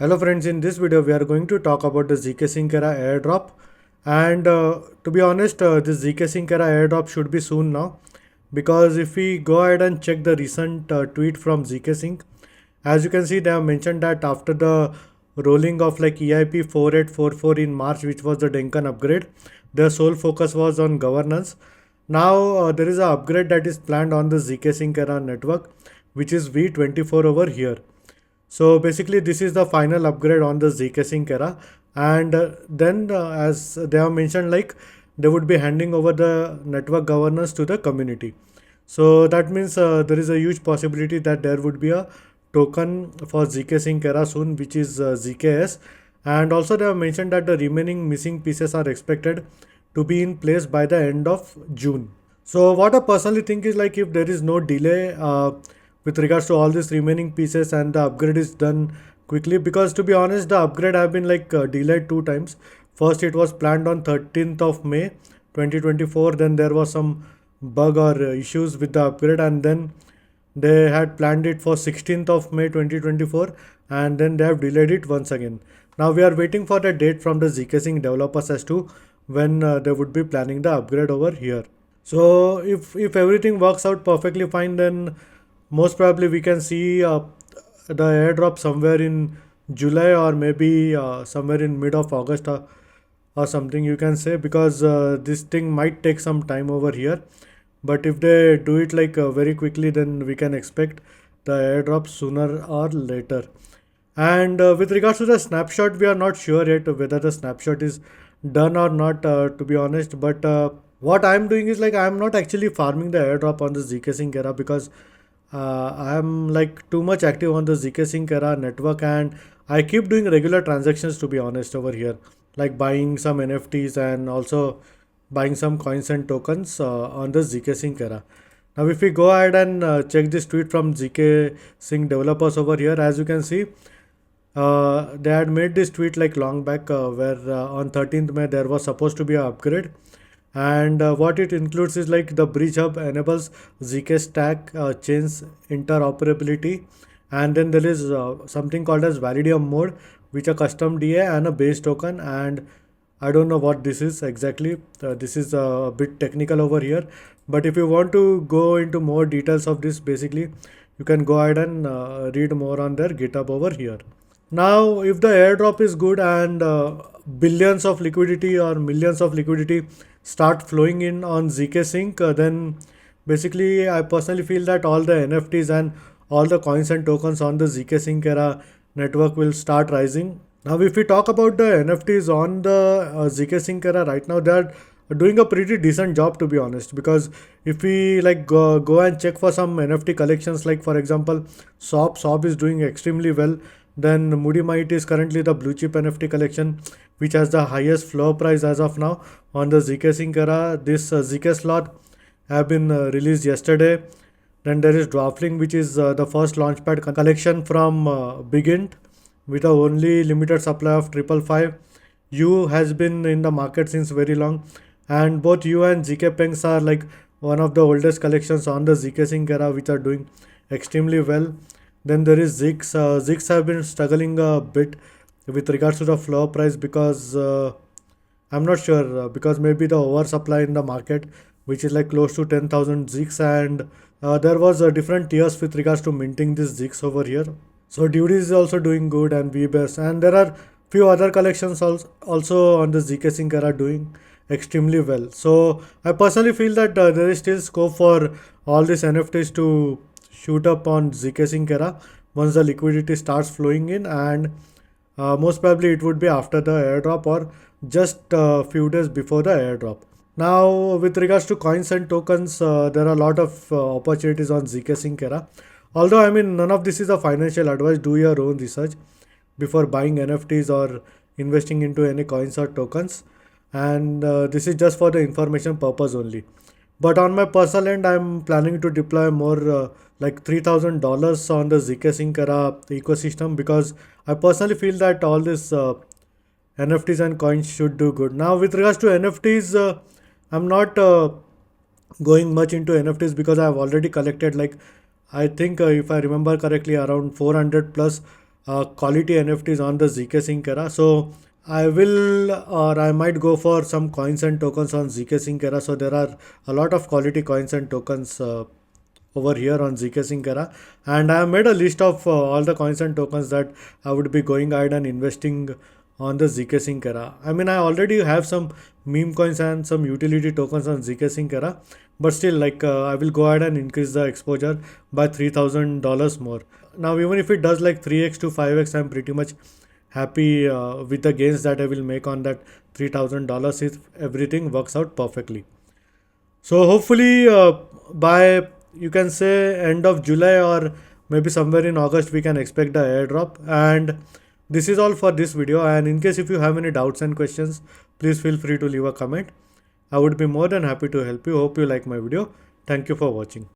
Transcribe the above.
Hello friends, in this video we are going to talk about the ZkSync era airdrop, and to be honest, this ZkSync era airdrop should be soon now, because if we go ahead and check the recent tweet from ZkSync, as you can see they have mentioned that after the rolling of like EIP 4844 in March, which was the Denkan upgrade, their sole focus was on governance. Now there is an upgrade that is planned on the ZkSync era network, which is V24 over here. So basically, this is the final upgrade on the ZkSync era, and then as they have mentioned, like they would be handing over the network governance to the community. So that means there is a huge possibility that there would be a token for ZkSync era soon, which is ZKS, and also they have mentioned that the remaining missing pieces are expected to be in place by the end of June. So what I personally think is, like, if there is no delay with regards to all these remaining pieces and the upgrade is done quickly, because to be honest the upgrade have been like delayed two times. First it was planned on 13th of May 2024, then there was some bug or issues with the upgrade, and then they had planned it for 16th of May 2024, and then they have delayed it once again. Now we are waiting for the date from the ZkSync developers as to when they would be planning the upgrade over here. So if everything works out perfectly fine, then most probably we can see the airdrop somewhere in July, or maybe somewhere in mid of August, or something you can say, because this thing might take some time over here. But if they do it like very quickly, then we can expect the airdrop sooner or later. And with regards to the snapshot, we are not sure yet whether the snapshot is done or not, to be honest. But what I'm doing is, like, I'm not actually farming the airdrop on the ZkSync era, because I'm like too much active on the ZkSync era network, and I keep doing regular transactions, to be honest, over here, like buying some NFTs and also buying some coins and tokens on the ZkSync era. Now, if we go ahead and check this tweet from ZkSync developers over here, as you can see, they had made this tweet like long back, where on 13th May there was supposed to be an upgrade, and what it includes is like the bridge hub enables zk stack chains interoperability, and then there is something called as validium mode, which a custom DA and a base token, and I don't know what this is exactly. This is a bit technical over here, but if you want to go into more details of this, basically you can go ahead and read more on their GitHub over here. Now, if the airdrop is good and billions of liquidity or millions of liquidity start flowing in on ZkSync, then basically I personally feel that all the NFTs and all the coins and tokens on the ZkSync era network will start rising. Now, if we talk about the NFTs on the ZkSync era right now, they are doing a pretty decent job, to be honest, because if we like go and check for some NFT collections, like for example SOP is doing extremely well. Then Moody Might is currently the blue chip NFT collection, which has the highest floor price as of now on the ZkSync era. This ZK slot have been released yesterday. Then there is Dwarfling, which is the first launchpad collection from Begint, with a only limited supply of 555. U has been in the market since very long, and both U and ZK Pengs are like one of the oldest collections on the ZkSync era, which are doing extremely well. Then there is Zix. Zix have been struggling a bit with regards to the floor price, because I'm not sure, because maybe the oversupply in the market, which is like close to 10,000 Zix, and there was different tiers with regards to minting this Zix over here. So Duty is also doing good, and VBS, and there are few other collections also on the ZkSync era doing extremely well. So I personally feel that there is still scope for all these NFTs to shoot up on ZkSync era once the liquidity starts flowing in, and most probably it would be after the airdrop or just a few days before the airdrop. Now, with regards to coins and tokens, there are a lot of opportunities on ZkSync era. Although, I mean, none of this is a financial advice. Do your own research before buying NFTs or investing into any coins or tokens. And this is just for the information purpose only. But on my personal end, I'm planning to deploy more like $3,000 on the ZkSync era ecosystem, because I personally feel that all this NFTs and coins should do good. Now, with regards to NFTs, I'm not going much into NFTs, because I have already collected like, I think if I remember correctly, around 400 plus quality NFTs on the ZkSync era. So I will, or I might go for some coins and tokens on ZkSync era. So there are a lot of quality coins and tokens over here on ZkSync era, and I have made a list of all the coins and tokens that I would be going ahead and investing on the ZkSync era. I mean, I already have some meme coins and some utility tokens on ZkSync era, but still, like I will go ahead and increase the exposure by $3,000 more. Now, even if it does like 3x to 5x, I'm pretty much happy with the gains that I will make on that $3,000 if everything works out perfectly. So hopefully by, you can say, end of July or maybe somewhere in August we can expect the airdrop. And this is all for this video, and in case if you have any doubts and questions, please feel free to leave a comment. I would be more than happy to help you. Hope you like my video. Thank you for watching.